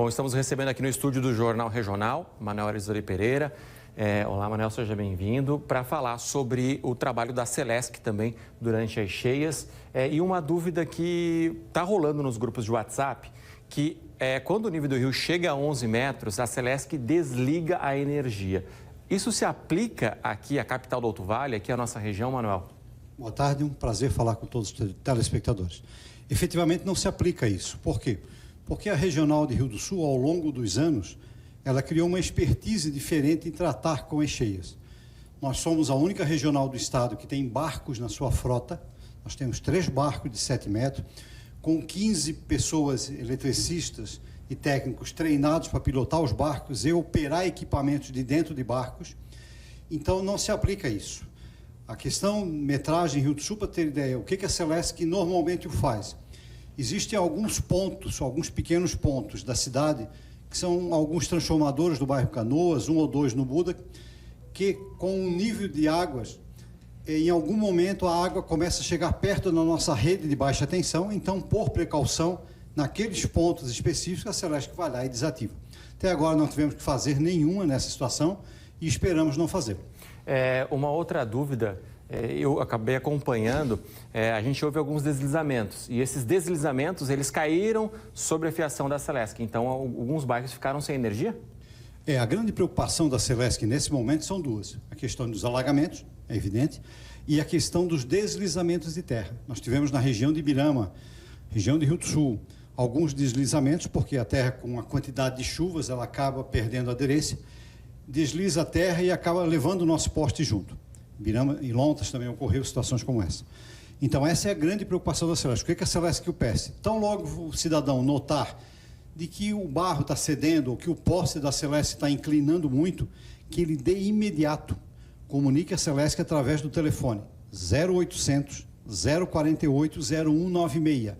Bom, estamos recebendo aqui no estúdio do Jornal Regional, Manuel Arizoli Pereira. Olá, Manuel, seja bem-vindo para falar sobre o trabalho da Celesc também durante as cheias. E uma dúvida que está rolando nos grupos de WhatsApp, que quando o nível do rio chega a 11 metros, a Celesc desliga a energia. Isso se aplica aqui à capital do Alto Vale, aqui à nossa região, Manuel? Boa tarde, um prazer falar com todos os telespectadores. Efetivamente não se aplica isso. Por quê? Porque a Regional de Rio do Sul, ao longo dos anos, ela criou uma expertise diferente em tratar com as cheias. Nós somos a única regional do estado que tem barcos na sua frota. Nós temos 3 barcos de 7 metros, com 15 pessoas eletricistas e técnicos treinados para pilotar os barcos e operar equipamentos de dentro de barcos. Então, não se aplica isso. A questão metragem Rio do Sul, para ter ideia, o que a Celesc normalmente o faz? Existem alguns pontos, alguns pequenos pontos da cidade, que são alguns transformadores do bairro Canoas, 1 ou 2 no Buda, que com o nível de águas, em algum momento a água começa a chegar perto da nossa rede de baixa tensão, então, por precaução, naqueles pontos específicos, a Celesc vai lá e desativa. Até agora não tivemos que fazer nenhuma nessa situação e esperamos não fazer. Uma outra dúvida, eu acabei acompanhando, a gente houve alguns deslizamentos e esses deslizamentos, eles caíram sobre a fiação da Celesc, então alguns bairros ficaram sem energia? A grande preocupação da Celesc nesse momento são duas, a questão dos alagamentos, é evidente, e a questão dos deslizamentos de terra. Nós tivemos na região de Ibirama, região de Rio do Sul, alguns deslizamentos, porque a terra com a quantidade de chuvas, ela acaba perdendo a aderência, desliza a terra e acaba levando o nosso poste junto. Ibirama e Lontas também ocorreu situações como essa. Então, essa é a grande preocupação da Celesc. O que a Celesc o peça? Tão logo o cidadão notar de que o barro está cedendo ou que o poste da Celesc está inclinando muito, que ele de imediato comunique a Celesc através do telefone 0800 048 0196,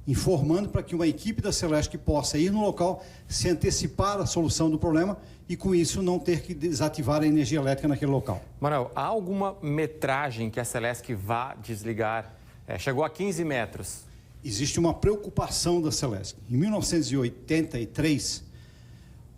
informando para que uma equipe da Celesc possa ir no local, se antecipar a solução do problema e, com isso, não ter que desativar a energia elétrica naquele local. Manuel, há alguma metragem que a Celesc vá desligar? Chegou a 15 metros. Existe uma preocupação da Celesc. Em 1983,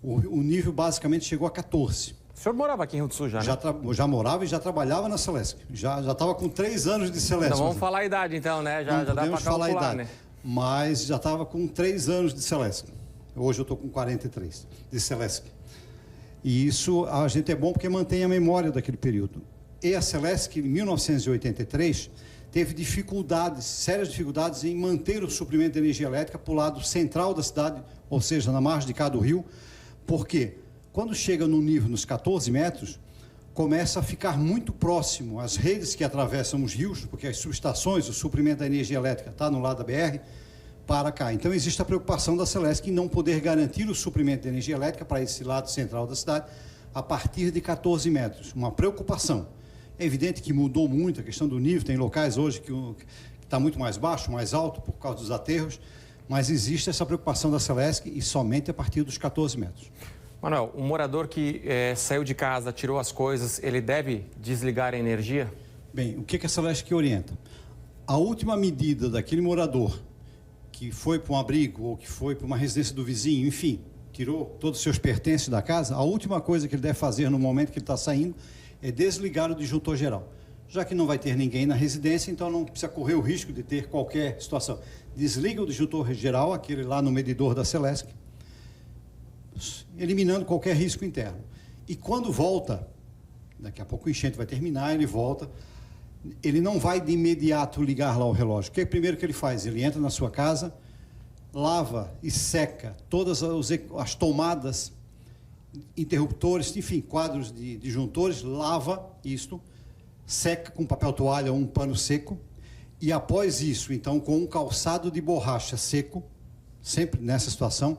o nível basicamente chegou a 14. O senhor morava aqui em Rio do Sul já, né? Já morava e já trabalhava na Celesc. Já estava com 3 anos de Celesc. Então vamos falar a idade, então, né? Já dá para calcular, a idade, né? Mas já estava com 3 anos de Celesc. Hoje eu estou com 43 de Celesc. E isso a gente é bom porque mantém a memória daquele período. E a Celesc, em 1983, teve dificuldades, sérias dificuldades em manter o suprimento de energia elétrica para o lado central da cidade, ou seja, na margem de cá do rio, porque quando chega no nível, nos 14 metros, começa a ficar muito próximo às redes que atravessam os rios, porque as subestações, o suprimento da energia elétrica está no lado da BR, para cá. Então, existe a preocupação da Celesc em não poder garantir o suprimento de energia elétrica para esse lado central da cidade a partir de 14 metros. Uma preocupação. É evidente que mudou muito a questão do nível, tem locais hoje que está muito mais baixo, mais alto, por causa dos aterros, mas existe essa preocupação da Celesc e somente a partir dos 14 metros. Manuel, um morador que saiu de casa, tirou as coisas, ele deve desligar a energia? Bem, o que a Celesc orienta? A última medida daquele morador que foi para um abrigo ou que foi para uma residência do vizinho, enfim, tirou todos os seus pertences da casa, a última coisa que ele deve fazer no momento que ele está saindo é desligar o disjuntor geral. Já que não vai ter ninguém na residência, então não precisa correr o risco de ter qualquer situação. Desliga o disjuntor geral, aquele lá no medidor da Celesc, eliminando qualquer risco interno. E quando volta, daqui a pouco o enchente vai terminar, ele volta, ele não vai de imediato ligar lá o relógio. O que é o primeiro que ele faz? Ele entra na sua casa, lava e seca todas as tomadas, interruptores, enfim, quadros de disjuntores, lava isto, seca com papel toalha ou um pano seco, e após isso, então, com um calçado de borracha seco, sempre nessa situação,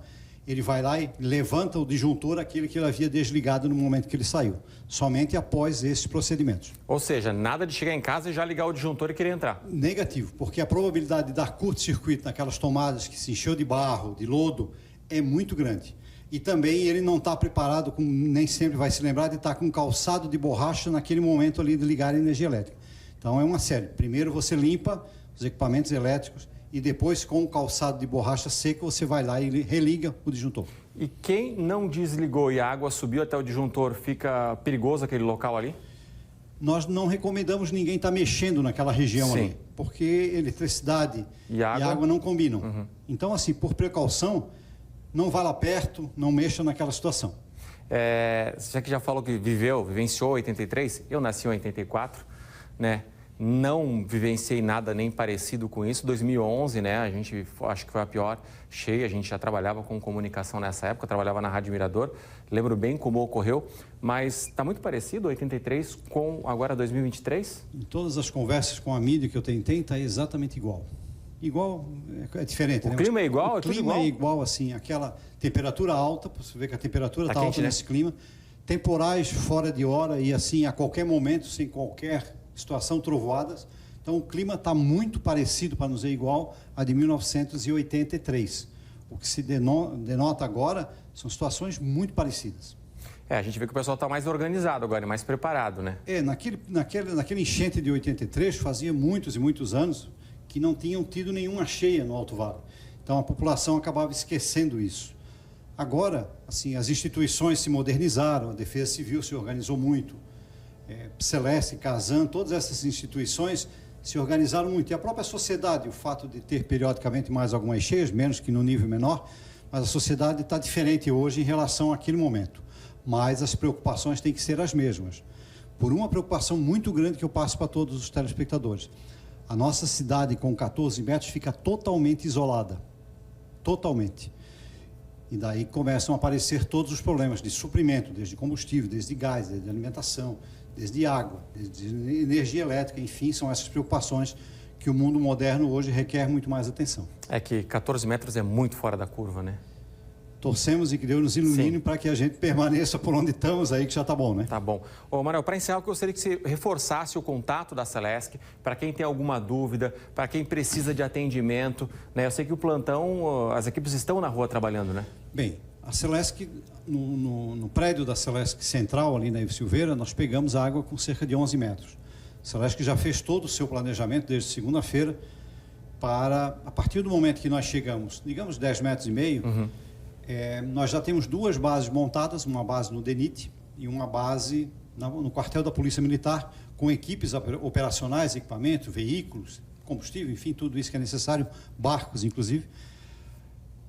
ele vai lá e levanta o disjuntor, aquele que ele havia desligado no momento que ele saiu. Somente após esses procedimentos. Ou seja, nada de chegar em casa e já ligar o disjuntor e querer entrar. Negativo, porque a probabilidade de dar curto-circuito naquelas tomadas que se encheu de barro, de lodo, é muito grande. E também ele não está preparado, nem sempre vai se lembrar de estar com um calçado de borracha naquele momento ali de ligar a energia elétrica. Então é uma série. Primeiro você limpa os equipamentos elétricos e depois, com o calçado de borracha seca, você vai lá e religa o disjuntor. E quem não desligou e a água subiu até o disjuntor, fica perigoso aquele local ali? Nós não recomendamos ninguém estar mexendo naquela região Sim. ali, porque eletricidade e água não combinam. Uhum. Então, assim, por precaução, não vá lá perto, não mexa naquela situação. Você já falou que vivenciou 83, eu nasci em 84, né? Não vivenciei nada nem parecido com isso. 2011, né? A gente, acho que foi a pior cheia. A gente já trabalhava com comunicação nessa época, trabalhava na Rádio Mirador. Lembro bem como ocorreu, mas está muito parecido 83 com agora 2023? Em todas as conversas com a mídia que eu tentei, está exatamente igual. Igual, é diferente. O clima é igual? O clima é igual, assim, aquela temperatura alta, você vê que a temperatura está alta nesse clima. Temporais fora de hora e assim, a qualquer momento, sem qualquer situação, trovoadas. Então, o clima está muito parecido, para não dizer igual, a de 1983. O que se denota agora são situações muito parecidas. A gente vê que o pessoal está mais organizado agora, mais preparado, né? Naquele enchente de 83, fazia muitos e muitos anos que não tinham tido nenhuma cheia no Alto Vale. Então, a população acabava esquecendo isso. Agora, assim, as instituições se modernizaram, a Defesa Civil se organizou muito, Celesc, Casan, todas essas instituições se organizaram muito. E a própria sociedade, o fato de ter periodicamente mais algumas cheias, menos que no nível menor, mas a sociedade está diferente hoje em relação àquele momento. Mas as preocupações têm que ser as mesmas. Por uma preocupação muito grande que eu passo para todos os telespectadores. A nossa cidade, com 14 metros, fica totalmente isolada. Totalmente. E daí começam a aparecer todos os problemas de suprimento, desde combustível, desde gás, desde alimentação, desde água, desde energia elétrica, enfim, são essas preocupações que o mundo moderno hoje requer muito mais atenção. É que 14 metros é muito fora da curva, né? Torcemos e que Deus nos ilumine para que a gente permaneça por onde estamos aí, que já está bom, né? Tá bom. Ô, Manuel, para encerrar, eu gostaria que você reforçasse o contato da Celesc para quem tem alguma dúvida, para quem precisa de atendimento, né? Eu sei que o plantão, as equipes estão na rua trabalhando, né? Bem, a Celesc, no prédio da Celesc Central, ali na Ivo Silveira, nós pegamos a água com cerca de 11 metros. A Celesc já fez todo o seu planejamento desde segunda-feira para, a partir do momento que nós chegamos, digamos 10 metros e meio, nós já temos duas bases montadas, uma base no DENIT e uma base no quartel da Polícia Militar, com equipes operacionais, equipamento, veículos, combustível, enfim, tudo isso que é necessário, barcos inclusive,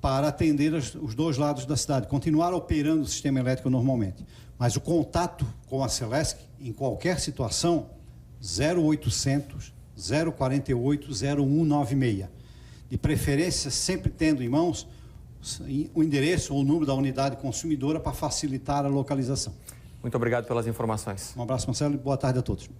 para atender os dois lados da cidade, continuar operando o sistema elétrico normalmente. Mas o contato com a Celesc, em qualquer situação, 0800 048 0196. De preferência, sempre tendo em mãos o endereço ou o número da unidade consumidora para facilitar a localização. Muito obrigado pelas informações. Um abraço, Marcelo, e boa tarde a todos.